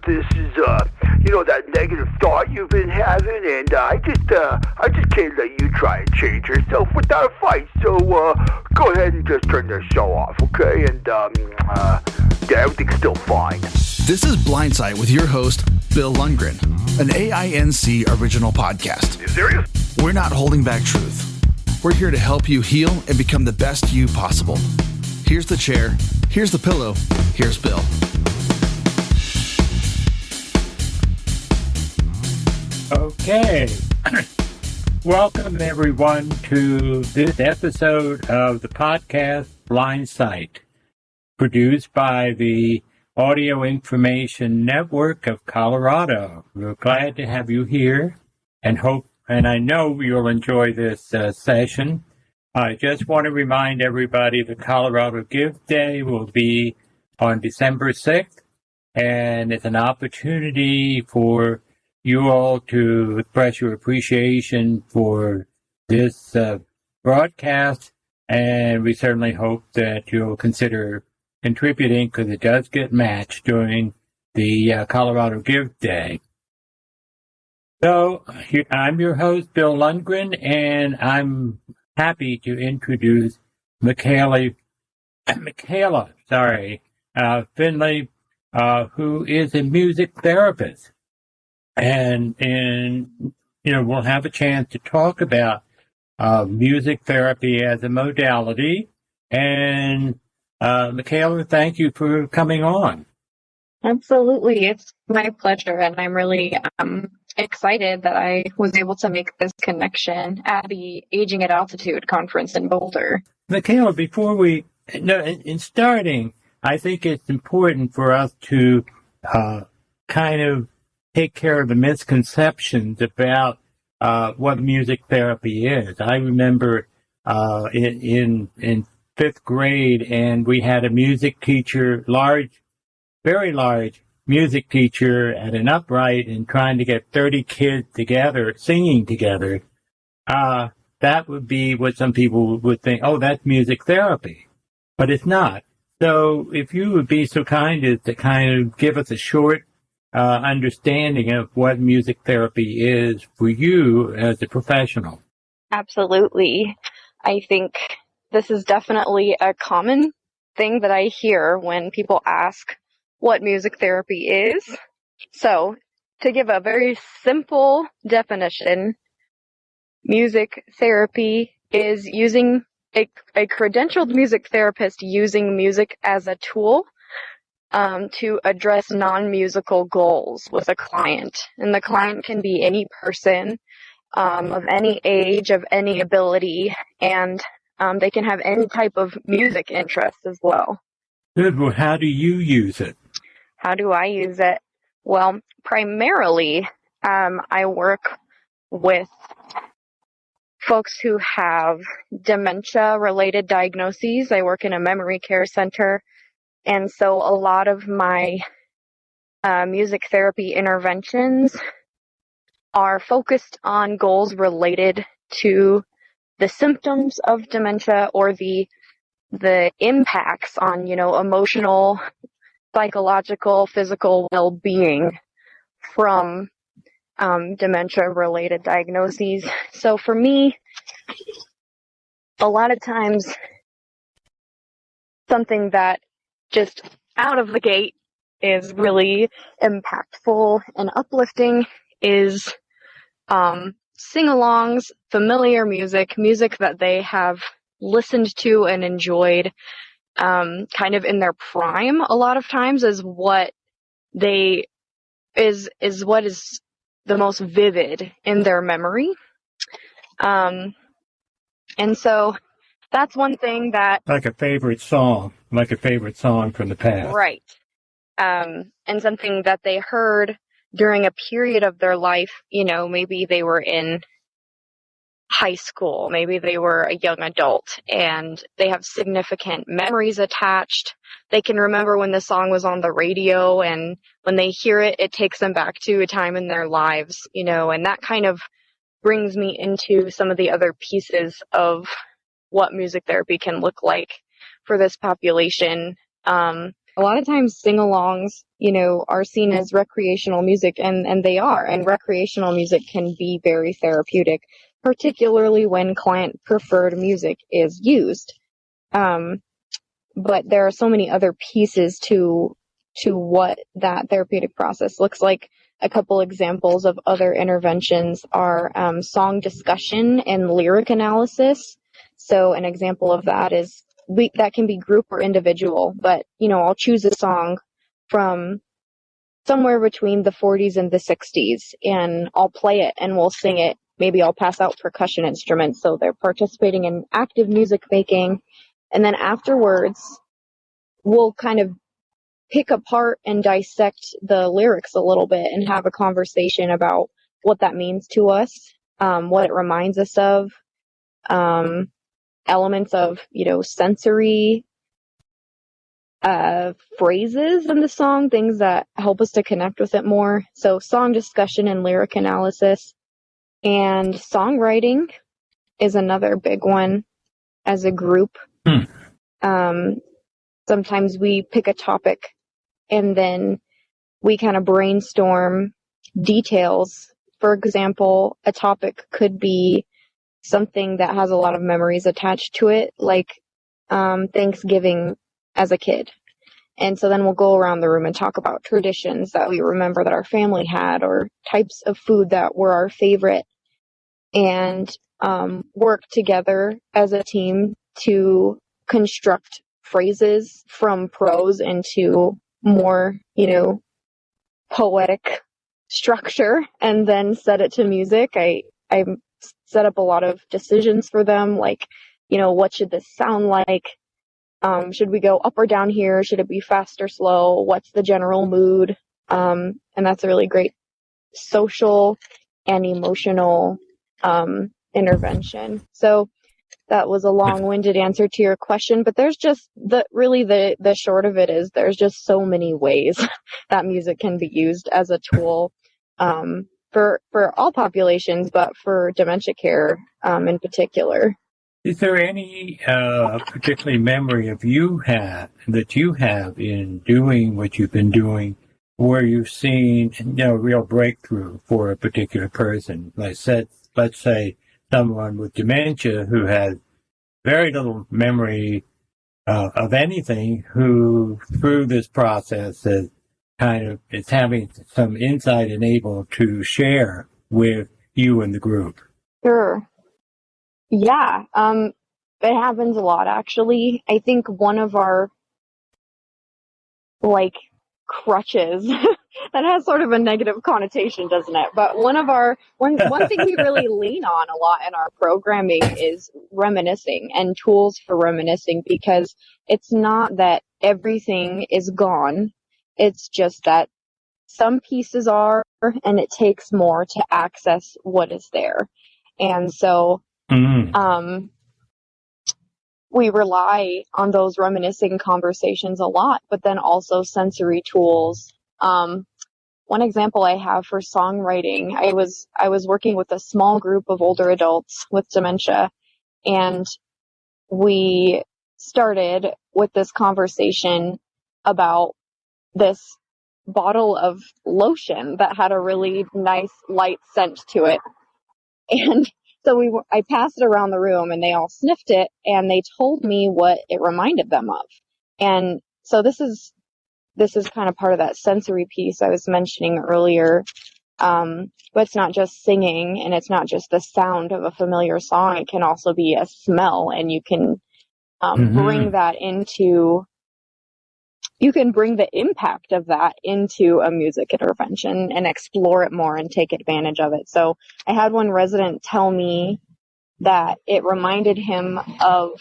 this is, that negative thought you've been having, and I just can't let you try and change yourself without a fight. So, go ahead and just turn this show off, okay? And, yeah, everything's still fine. This is Blindsight with your host, Bill Lundgren, an AINC original podcast. You serious? We're not holding back truth. We're here to help you heal and become the best you possible. Here's the chair. Here's the pillow. Here's Bill. Okay. Welcome, everyone, to this episode of the podcast Blindsight, produced by the Audio Information Network of Colorado. We're glad to have you here and I know you'll enjoy this session. I just want to remind everybody the Colorado Gift Day will be on December 6th, and it's an opportunity for you all to express your appreciation for this broadcast, and we certainly hope that you'll consider contributing because it does get matched during the Colorado Gift Day. So, I'm your host, Bill Lundgren, and I'm happy to introduce Mikayla Finley, who is a music therapist. And we'll have a chance to talk about music therapy as a modality. And Mikayla, thank you for coming on. Absolutely. It's my pleasure, and I'm really excited that I was able to make this connection at the Aging at Altitude conference in Boulder. Mikayla, in starting, I think it's important for us to kind of take care of the misconceptions about what music therapy is. I remember in fifth grade, and we had a music teacher, very large music teacher at an upright, and trying to get 30 kids together, singing together. That would be what some people would think, oh, that's music therapy. But it's not. So if you would be so kind as to kind of give us a short understanding of what music therapy is for you as a professional. Absolutely. I think this is definitely a common thing that I hear when people ask what music therapy is. So, to give a very simple definition, music therapy is using a credentialed music therapist using music as a tool to address non-musical goals with a client. And the client can be any person of any age, of any ability, and they can have any type of music interest as well. Good. Well, how do you use it? How do I use it? Well, primarily, I work with folks who have dementia-related diagnoses. I work in a memory care center, and so a lot of my music therapy interventions are focused on goals related to the symptoms of dementia or the impacts on, emotional, psychological, physical well-being from dementia-related diagnoses. So for me, a lot of times, something that just out of the gate is really impactful and uplifting is sing-alongs, familiar music that they have listened to and enjoyed kind of in their prime a lot of times is what is the most vivid in their memory. And so that's one thing that... Like a favorite song from the past. Right. And something that they heard during a period of their life, maybe they were in high school, maybe they were a young adult, and they have significant memories attached. They can remember when the song was on the radio, and when they hear it, it takes them back to a time in their lives, and that kind of brings me into some of the other pieces of what music therapy can look like for this population. a lot of times sing-alongs, are seen as recreational music, and they are. And recreational music can be very therapeutic, particularly when client-preferred music is used. But there are so many other pieces to what that therapeutic process looks like. A couple examples of other interventions are song discussion and lyric analysis. So an example of that is that can be group or individual, but I'll choose a song from somewhere between the 40s and the 60s, and I'll play it and we'll sing it. Maybe I'll pass out percussion instruments, so they're participating in active music making. And then afterwards, we'll kind of pick apart and dissect the lyrics a little bit and have a conversation about what that means to us, what it reminds us of, elements of, sensory phrases in the song, things that help us to connect with it more. So song discussion and lyric analysis. And songwriting is another big one as a group. Sometimes we pick a topic and then we kind of brainstorm details. For example, a topic could be something that has a lot of memories attached to it, like Thanksgiving as a kid. And so then we'll go around the room and talk about traditions that we remember that our family had, or types of food that were our favorite, and work together as a team to construct phrases from prose into more, poetic structure, and then set it to music. I set up a lot of decisions for them, like, what should this sound like? Should we go up or down here? Should it be fast or slow? What's the general mood? And that's a really great social and emotional intervention. So that was a long-winded answer to your question, but there's just the short of it is there's just so many ways that music can be used as a tool for all populations, but for dementia care in particular. Is there any particular memory that you have in doing what you've been doing, where you've seen real breakthrough for a particular person? Let's say someone with dementia who has very little memory of anything, who through this process is having some insight and able to share with you and the group? Sure. Yeah, it happens a lot, actually. I think one of our, crutches, that has sort of a negative connotation, doesn't it? But one thing we really lean on a lot in our programming is reminiscing and tools for reminiscing, because it's not that everything is gone. It's just that some pieces are, and it takes more to access what is there. And so, we rely on those reminiscing conversations a lot, but then also sensory tools. One example I have for songwriting, I was working with a small group of older adults with dementia, and we started with this conversation about this bottle of lotion that had a really nice light scent to it. And so I passed it around the room, and they all sniffed it, and they told me what it reminded them of. And so this is kind of part of that sensory piece I was mentioning earlier. But it's not just singing, and it's not just the sound of a familiar song. It can also be a smell, and you can bring that into. You can bring the impact of that into a music intervention and explore it more and take advantage of it. So I had one resident tell me that it reminded him of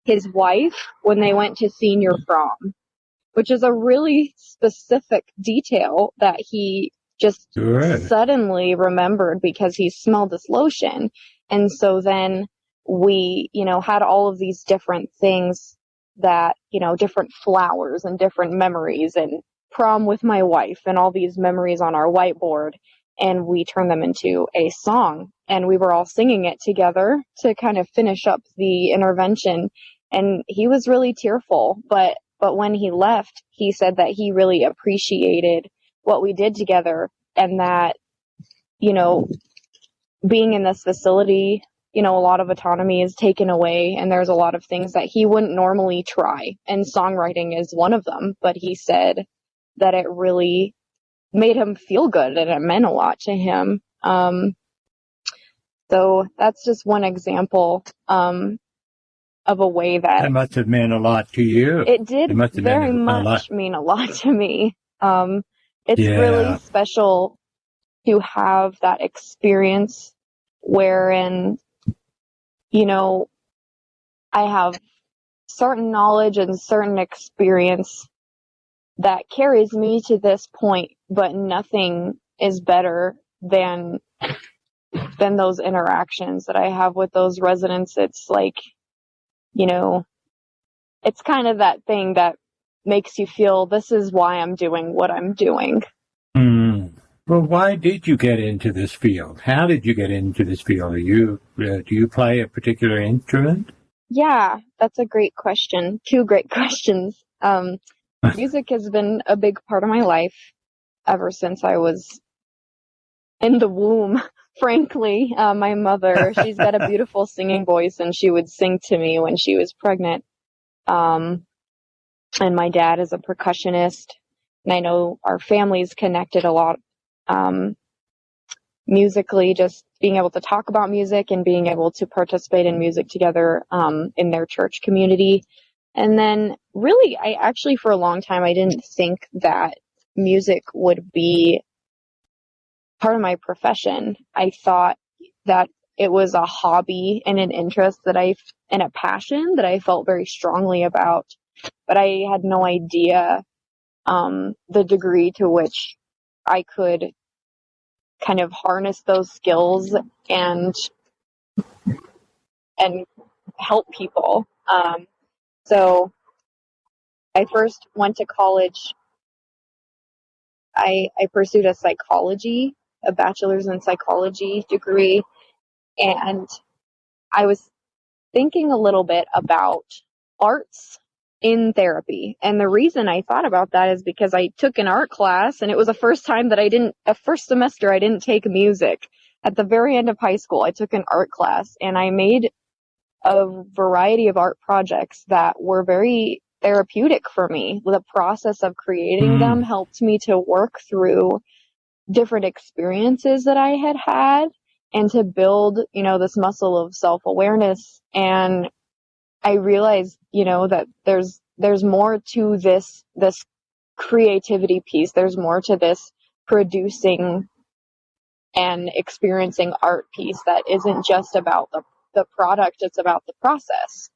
his wife when they went to senior prom, which is a really specific detail that he just suddenly remembered because he smelled this lotion. And so then we, had all of these different things that, different flowers and different memories, and prom with my wife, and all these memories on our whiteboard. And we turned them into a song, and we were all singing it together to kind of finish up the intervention. And he was really tearful, but But when he left, he said that he really appreciated what we did together, and that, you know, being in this facility, you know, a lot of autonomy is taken away, and there's a lot of things that he wouldn't normally try, and songwriting is one of them. But he said that it really made him feel good, and it meant a lot to him. So that's just one example of a way that must have meant a lot to you. it did very mean a lot to me. It's really special to have that experience wherein, you know, I have certain knowledge and certain experience that carries me to this point, but nothing is better than those interactions that I have with those residents. It's like, you know, it's kind of that thing that makes you feel this is why I'm doing what I'm doing. Well, why did you get into this field? How did you get into this field? Do you play a particular instrument? Yeah, that's a great question. Two great questions. Music has been a big part of my life ever since I was in the womb, frankly. My mother, she's got a beautiful singing voice, and she would sing to me when she was pregnant. And my dad is a percussionist, and I know our family's connected a lot musically, just being able to talk about music and being able to participate in music together in their church community. And then really, I actually, for a long time, I didn't think that music would be part of my profession. I thought that it was a hobby and an interest and a passion that I felt very strongly about, but I had no idea the degree to which I could kind of harness those skills and help people. So I first went to college. I pursued a bachelor's in psychology degree, and I was thinking a little bit about arts in therapy. And the reason I thought about that is because I took an art class, and it was the first time that a first semester I didn't take music. At the very end of high school, I took an art class, and I made a variety of art projects that were very therapeutic for me. The process of creating them helped me to work through different experiences that I had had and to build, you know, this muscle of self-awareness. And I realized, you know, that there's more to this creativity piece. There's more to this producing and experiencing art piece that isn't just about the product, it's about the process.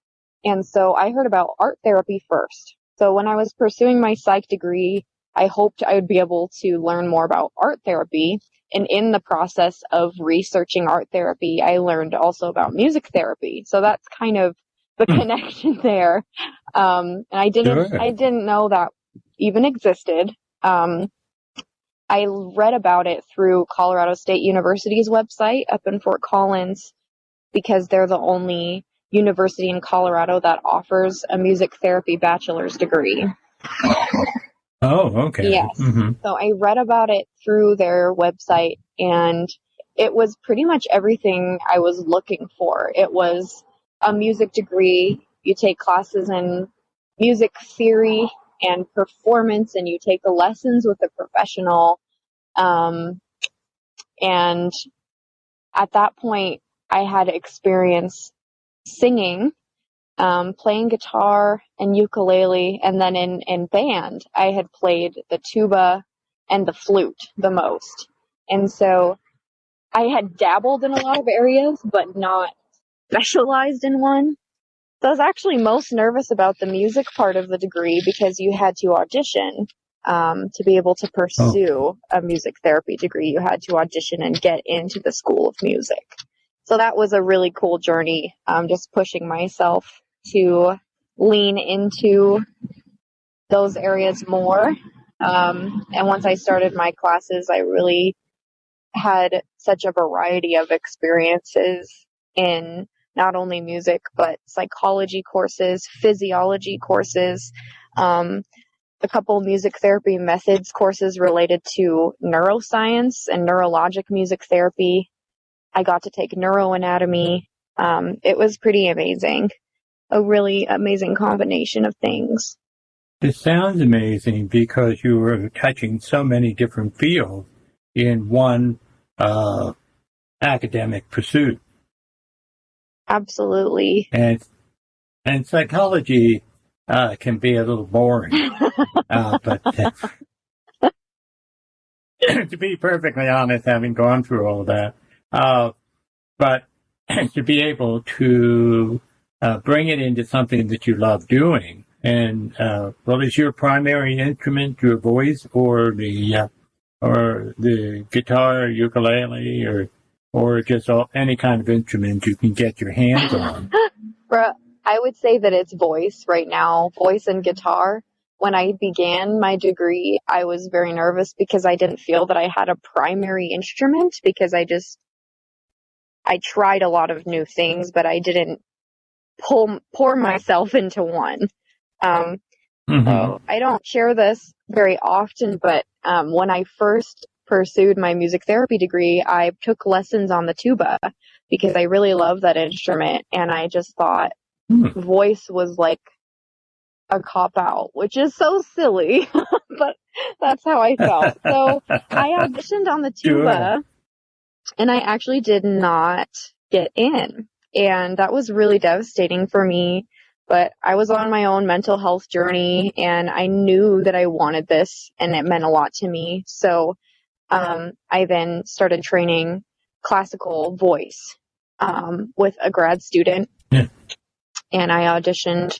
And so I heard about art therapy first. So when I was pursuing my psych degree, I hoped I would be able to learn more about art therapy. And in the process of researching art therapy, I learned also about music therapy. So that's kind of the connection there. And I didn't know that even existed. I read about it through Colorado State University's website up in Fort Collins, because they're the only university in Colorado that offers a music therapy bachelor's degree. Oh, okay. Yes. So I read about it through their website, and it was pretty much everything I was looking for. It was a music degree. You take classes in music theory and performance, and you take the lessons with a professional. And at that point, I had experience singing, playing guitar and ukulele, and then in band, I had played the tuba and the flute the most. And so I had dabbled in a lot of areas, but not specialized in one. So I was actually most nervous about the music part of the degree, because you had to audition to be able to pursue a music therapy degree. You had to audition and get into the School of Music. So that was a really cool journey, just pushing myself to lean into those areas more. And once I started my classes, I really had such a variety of experiences in not only music, but psychology courses, physiology courses, A couple music therapy methods courses related to neuroscience and neurologic music therapy. I got to take neuroanatomy. It was pretty amazing. A really amazing combination of things. This sounds amazing because you were touching so many different fields in one academic pursuit. Absolutely. And psychology can be a little boring. But to be perfectly honest, having gone through all that, but to be able to bring it into something that you love doing, and is your primary instrument your voice, or the guitar, ukulele, or just any kind of instrument you can get your hands on? I would say that it's voice right now, voice and guitar. When I began my degree, I was very nervous because I didn't feel that I had a primary instrument, because I tried a lot of new things, but I didn't pour myself into one. So I don't share this very often, but when I first pursued my music therapy degree, I took lessons on the tuba because I really love that instrument, and I just thought voice was like a cop-out, which is so silly, but that's how I felt. So I auditioned on the tuba, and I actually did not get in, and that was really devastating for me. But I was on my own mental health journey, and I knew that I wanted this, and it meant a lot to me. So I then started training classical voice with a grad student, and I auditioned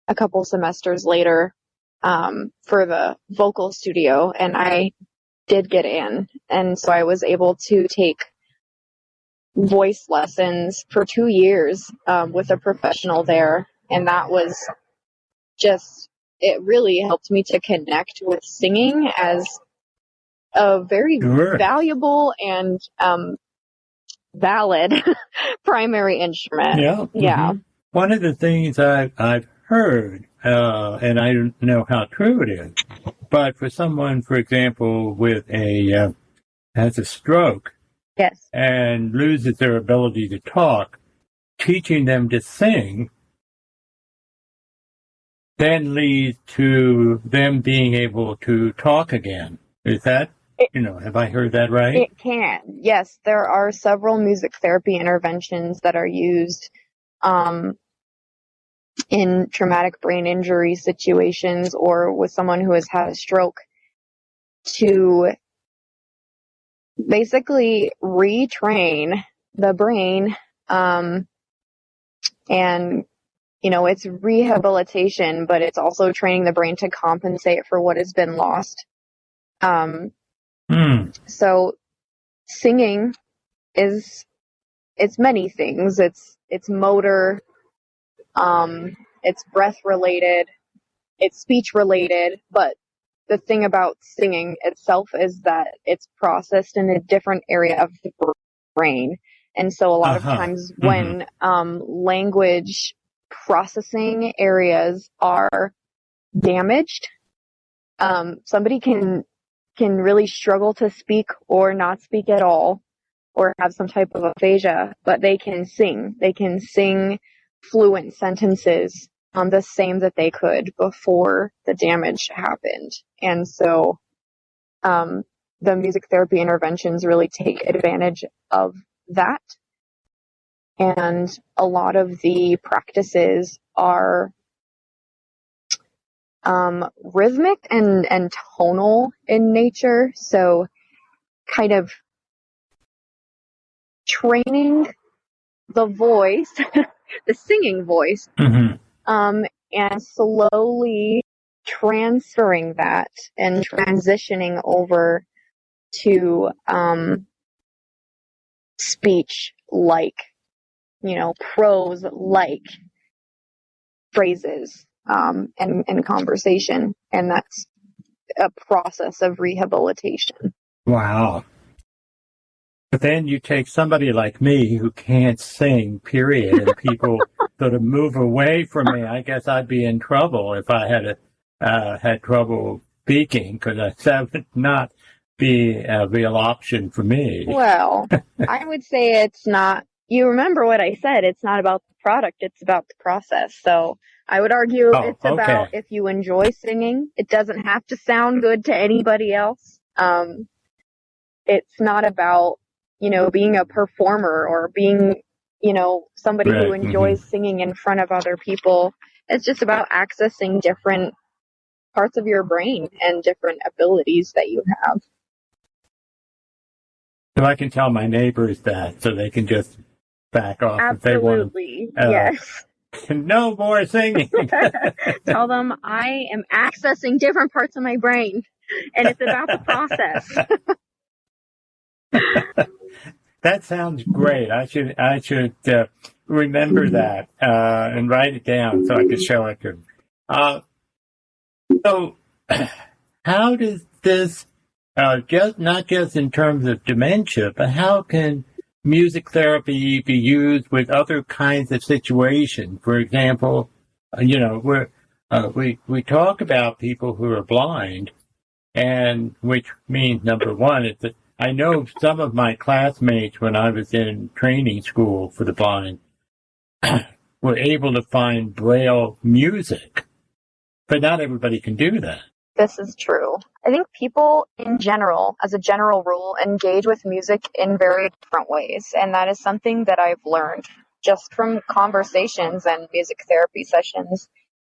a couple semesters later for the vocal studio, and I did get in. And so I was able to take voice lessons for 2 years with a professional there. And that was it really helped me to connect with singing as a very valuable and valid primary instrument. Yeah. Yeah. One of the things I've heard, and I don't know how true it is, but for someone, for example, has a stroke, yes, and loses their ability to talk, teaching them to sing then leads to them being able to talk again. Is that, have I heard that right? It can. Yes, there are several music therapy interventions that are used in traumatic brain injury situations or with someone who has had a stroke to basically retrain the brain. And it's rehabilitation, but it's also training the brain to compensate for what has been lost. So singing it's many things. It's motor, it's breath related, it's speech related, but the thing about singing itself is that it's processed in a different area of the brain. And so a lot of times when language processing areas are damaged, somebody can really struggle to speak or not speak at all or have some type of aphasia, but they can sing. They can sing fluent sentences the same that they could before the damage happened. And so the music therapy interventions really take advantage of that. And a lot of the practices are rhythmic and tonal in nature. So kind of training the voice, the singing voice, and slowly transferring that and transitioning over to speech like, prose like phrases and conversation. And that's a process of rehabilitation. Wow. But then you take somebody like me who can't sing, period, and people sort of move away from me. I guess I'd be in trouble if I had to had trouble speaking because that would not be a real option for me. Well, I would say it's not. You remember what I said. It's not about the product. It's about the process. So I would argue it's about if you enjoy singing. It doesn't have to sound good to anybody else. It's not about, being a performer or being, somebody who enjoys singing in front of other people. It's just about accessing different parts of your brain and different abilities that you have. So I can tell my neighbors that so they can just back off Absolutely. if they want. Yes. No more singing. Tell them I am accessing different parts of my brain, and it's about the process. That sounds great. I should remember that and write it down so I can show it to them. So, how does this not just in terms of dementia, but how can music therapy be used with other kinds of situations? For example, we talk about people who are blind, and which means number one is that I know some of my classmates when I was in training school for the blind were able to find Braille music, but not everybody can do that. This is true. I think people in general, as a general rule, engage with music in very different ways. And that is something that I've learned just from conversations and music therapy sessions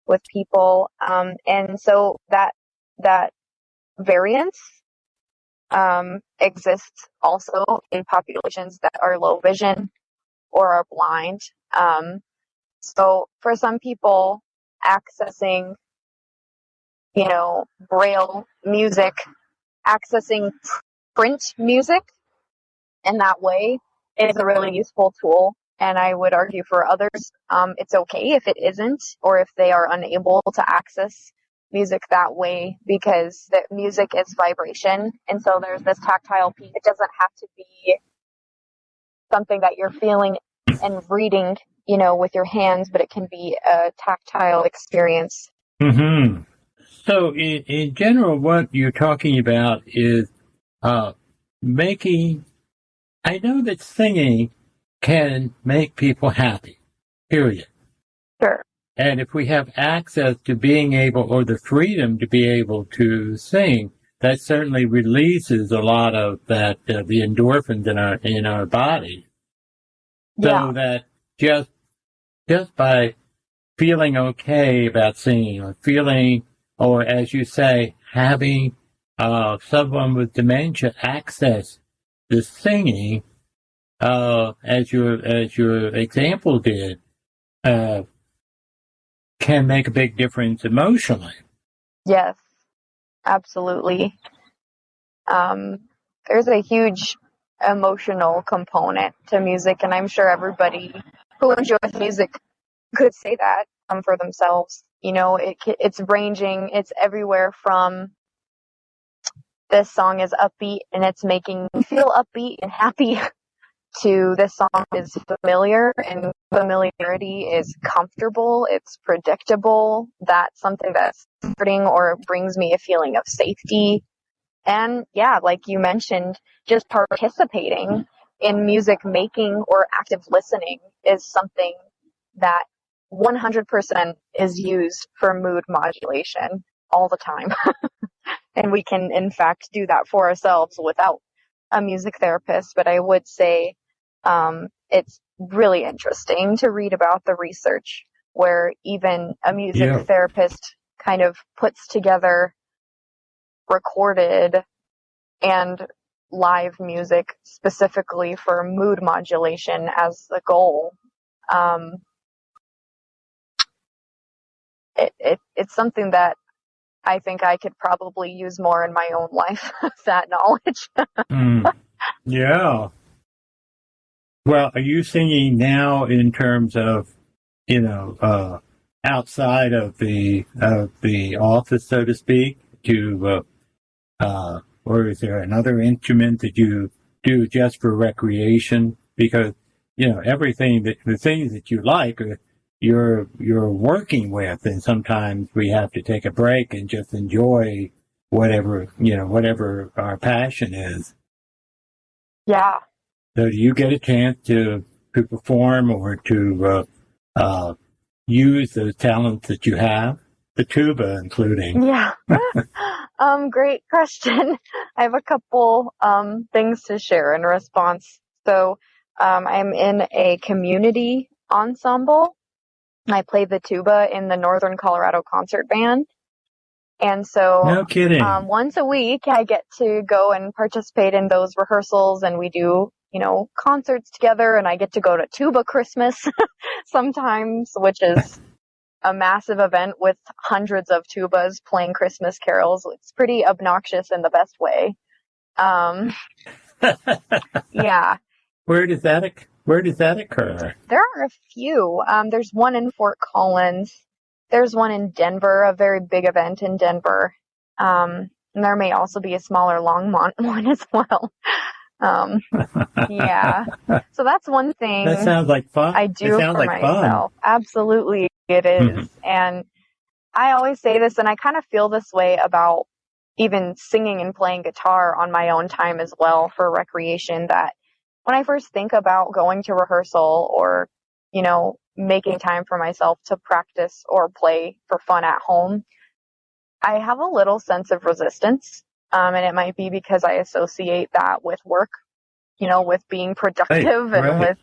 with people. And so that variance exists also in populations that are low vision or are blind. So for some people, accessing Braille music, accessing print music in that way is a really useful tool. And I would argue for others, it's okay if it isn't, or if they are unable to access music that way, because the music is vibration. And so there's this tactile piece. It doesn't have to be something that you're feeling and reading, with your hands, but it can be a tactile experience. Mm-hmm. So in general, what you're talking about is making, I know that singing can make people happy, period. Sure. And if we have access to being able, or the freedom to be able to sing, that certainly releases a lot of that, the endorphins in our body. So that just by feeling okay about singing, or as you say, having someone with dementia access the singing, as your example did, can make a big difference emotionally. Yes, absolutely. There's a huge emotional component to music, and I'm sure everybody who enjoys music could say that for themselves. It's ranging. It's everywhere from this song is upbeat and it's making me feel upbeat and happy to this song is familiar, and familiarity is comfortable. It's predictable. That's something that's comforting or brings me a feeling of safety. And like you mentioned, just participating in music making or active listening is something that 100% is used for mood modulation all the time. And we can, in fact, do that for ourselves without a music therapist. But I would say it's really interesting to read about the research where even a music therapist kind of puts together recorded and live music specifically for mood modulation as the goal. It's something that I think I could probably use more in my own life, that knowledge. Yeah. Well, are you singing now in terms of, outside of the office, so to speak, or is there another instrument that you do just for recreation? Because, the things that you like you're working with, and sometimes we have to take a break and just enjoy whatever our passion is. Yeah. So do you get a chance to perform or to use those talents that you have, the tuba including? Yeah. Great question. I have a couple things to share in response. So I'm in a community ensemble. I play the tuba in the Northern Colorado Concert Band. And so No kidding. once a week, I get to go and participate in those rehearsals, and we do, concerts together, and I get to go to Tuba Christmas sometimes, which is a massive event with hundreds of tubas playing Christmas carols. It's pretty obnoxious in the best way. Yeah. Where does that occur? There are a few. There's one in Fort Collins. There's one in Denver, a very big event in Denver. And there may also be a smaller Longmont one as well. Yeah. So that's one thing. That sounds like fun. I do for myself. Fun. Absolutely, it is. Mm-hmm. And I always say this, and I kind of feel this way about even singing and playing guitar on my own time as well for recreation, that when I first think about going to rehearsal or, making time for myself to practice or play for fun at home, I have a little sense of resistance. And it might be because I associate that with work, with being productive and with,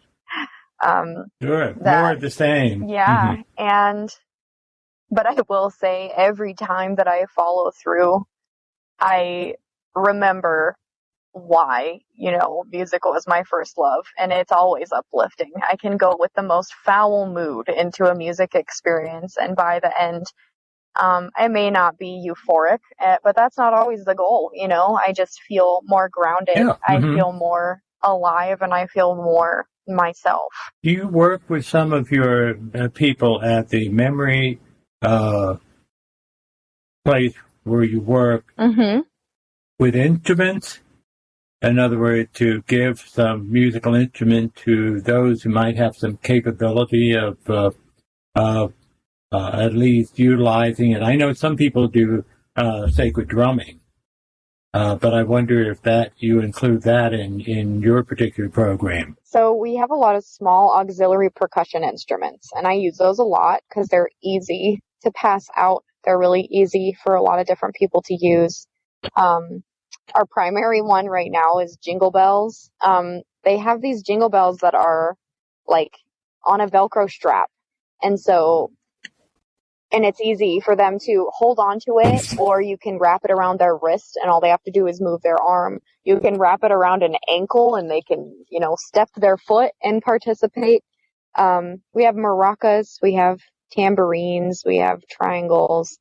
sure. More of the same. Yeah. Mm-hmm. But I will say every time that I follow through, I remember why, music was my first love, and it's always uplifting. I can go with the most foul mood into a music experience, and by the end, I may not be euphoric, but that's not always the goal, I just feel more grounded. Yeah. I feel more alive, and I feel more myself. Do you work with some of your people at the memory place where you work with instruments? In other words, to give some musical instrument to those who might have some capability of at least utilizing it. I know some people do sacred drumming, but I wonder if you include that in your particular program. So we have a lot of small auxiliary percussion instruments, and I use those a lot because they're easy to pass out. They're really easy for a lot of different people to use. Our primary one right now is jingle bells. They have these jingle bells that are like on a Velcro strap. And it's easy for them to hold on to it, or you can wrap it around their wrist and all they have to do is move their arm. You can wrap it around an ankle and they can, step their foot and participate. We have maracas, we have tambourines, we have triangles.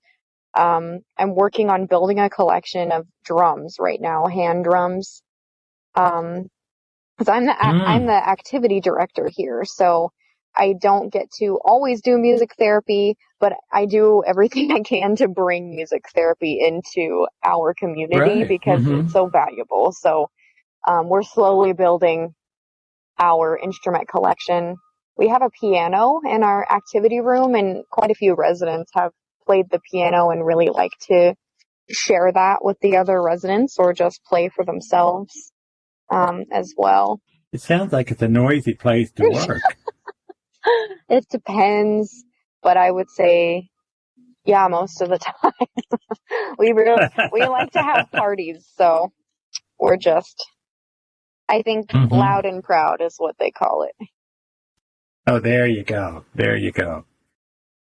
I'm working on building a collection of drums right now, hand drums. Because I'm the activity director here, so I don't get to always do music therapy, but I do everything I can to bring music therapy into our community because it's so valuable. So we're slowly building our instrument collection. We have a piano in our activity room, and quite a few residents have played the piano and really like to share that with the other residents or just play for themselves as well. It sounds like it's a noisy place to work. It depends, but I would say, yeah, most of the time. we like to have parties, so we're just, I think, loud and proud is what they call it. Oh, there you go. There you go.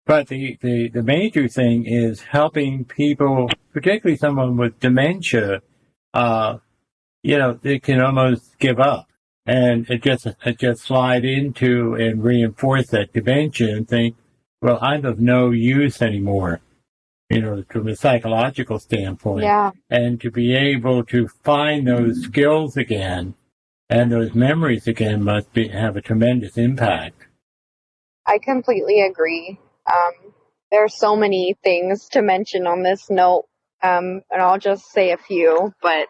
But the major thing is helping people, particularly someone with dementia, they can almost give up and it just slide into and reinforce that dementia and think, well, I'm of no use anymore, from a psychological standpoint. Yeah. And to be able to find those skills again and those memories again must have a tremendous impact. I completely agree. There are so many things to mention on this note, and I'll just say a few, but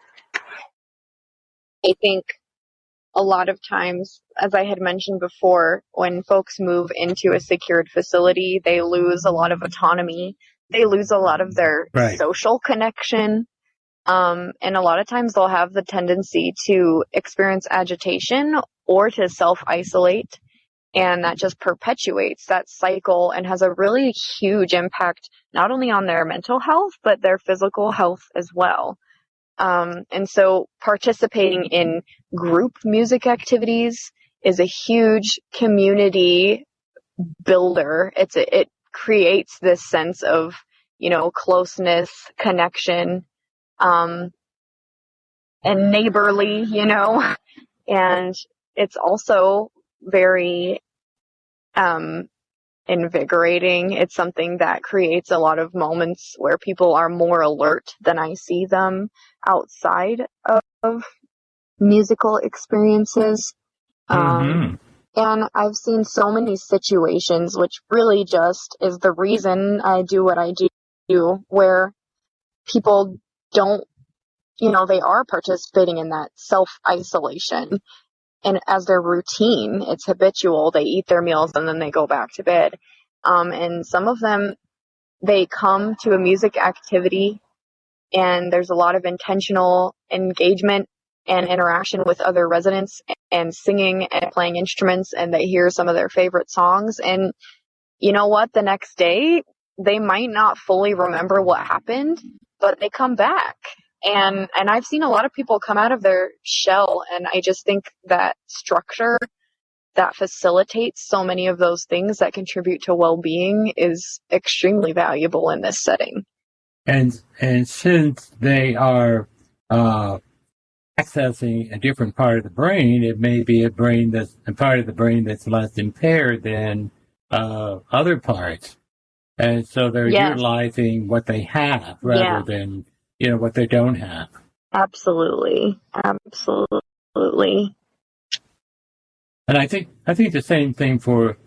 I think a lot of times, as I had mentioned before, when folks move into a secured facility, they lose a lot of autonomy. They lose a lot of their social connection. And a lot of times they'll have the tendency to experience agitation or to self-isolate. And that just perpetuates that cycle and has a really huge impact, not only on their mental health, but their physical health as well. And so participating in group music activities is a huge community builder. It creates this sense of, closeness, connection, and neighborly, and it's also very, invigorating. It's something that creates a lot of moments where people are more alert than I see them outside of musical experiences. And I've seen so many situations, which really just is the reason I do what I do, where people don't, they are participating in that self-isolation. And as their routine, it's habitual. They eat their meals and then they go back to bed. And some of them, they come to a music activity and there's a lot of intentional engagement and interaction with other residents and singing and playing instruments, and they hear some of their favorite songs. And you know what? The next day, they might not fully remember what happened, but they come back. And I've seen a lot of people come out of their shell, and I just think that structure that facilitates so many of those things that contribute to well-being is extremely valuable in this setting. And since they are accessing a different part of the brain, it may be a part of the brain that's less impaired than other parts, and so they're utilizing what they have rather than what they don't have. Absolutely. And I think the same thing for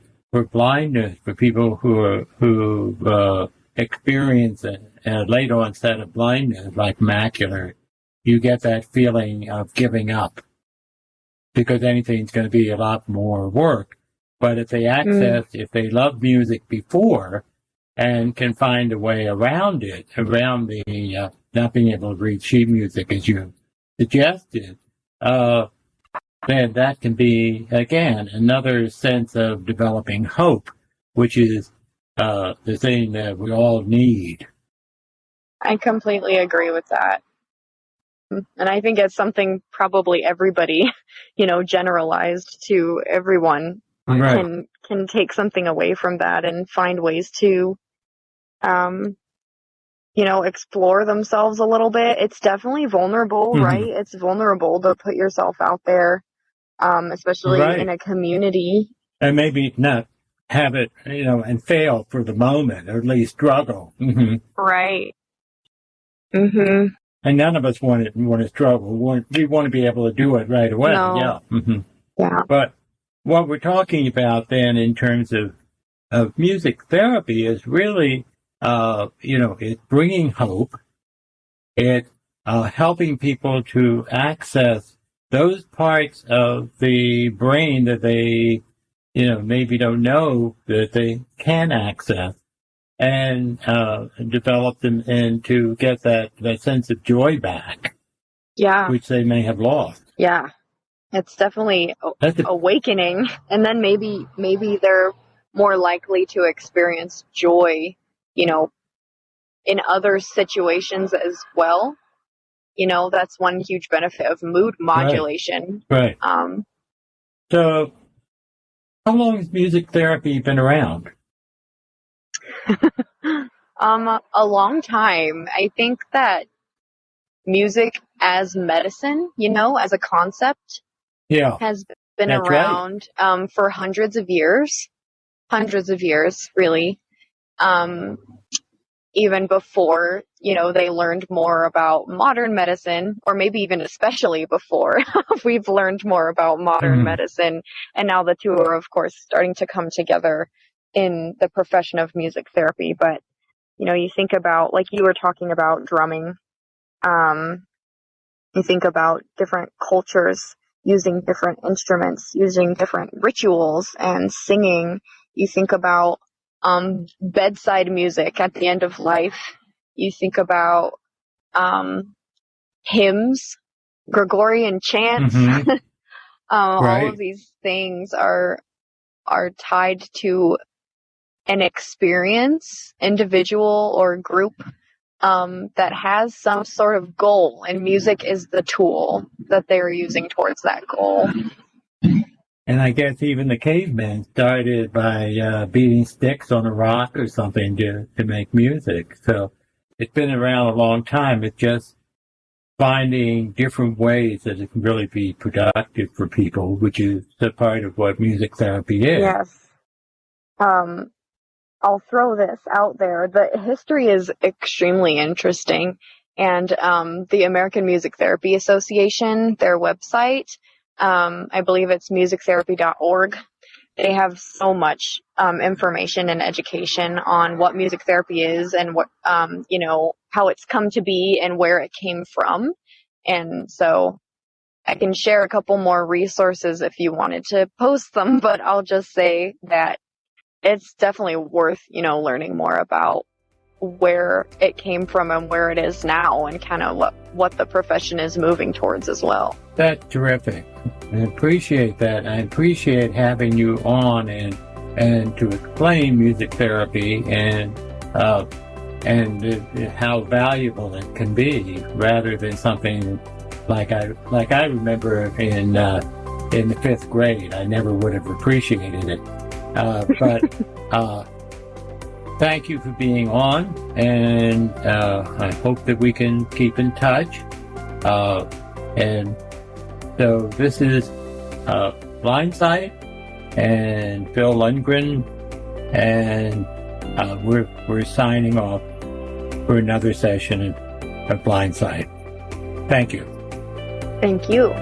blindness, for people who experience a late onset of blindness, like macular. You get that feeling of giving up because anything's going to be a lot more work. But if they if they love music before and can find a way around the not being able to read sheet music as you suggested, then that can be, again, another sense of developing hope, which is the thing that we all need. I completely agree with that. And I think it's something probably everybody, generalized to everyone can take something away from that and find ways to, explore themselves a little bit. It's definitely vulnerable, right? It's vulnerable to put yourself out there, especially in a community. And maybe not have it, and fail for the moment, or at least struggle. Right. And none of us want to struggle. We want to be able to do it right away. No. Yeah. But what we're talking about then in terms of music therapy is really, it's bringing hope. It's helping people to access those parts of the brain that they, maybe don't know that they can access, and develop them and to get that sense of joy back. Yeah. Which they may have lost. Yeah. It's definitely awakening. And then maybe they're more likely to experience joy, in other situations as well. That's one huge benefit of mood modulation. Right. So how long has music therapy been around? A long time. I think that music as medicine, as a concept, has been around for hundreds of years, really. Even before, they learned more about modern medicine, or maybe even especially before we've learned more about modern medicine. And now the two are, of course, starting to come together in the profession of music therapy. But, you think about, like you were talking about drumming, you think about different cultures using different instruments, using different rituals and singing. You think about bedside music at the end of life. You think about hymns, Gregorian chants. Mm-hmm. All of these things are tied to an experience, individual or group, that has some sort of goal, and music is the tool that they're using towards that goal. And I guess even the cavemen started by beating sticks on a rock or something to make music. So it's been around a long time. It's just finding different ways that it can really be productive for people, which is the part of what music therapy is. Yes. I'll throw this out there. The history is extremely interesting, and the American Music Therapy Association, their website, I believe it's musictherapy.org. They have so much information and education on what music therapy is and what how it's come to be and where it came from. And so I can share a couple more resources if you wanted to post them, but I'll just say that it's definitely worth, learning more about where it came from and where it is now, and kind of what the profession is moving towards as well. That's terrific. I appreciate that. I appreciate having you on and to explain music therapy and how valuable it can be, rather than something like I remember in the fifth grade. I never would have appreciated it. But thank you for being on, and I hope that we can keep in touch. And so this is Blindsight and Phil Lundgren, and we're signing off for another session of Blindsight. Thank you. Thank you.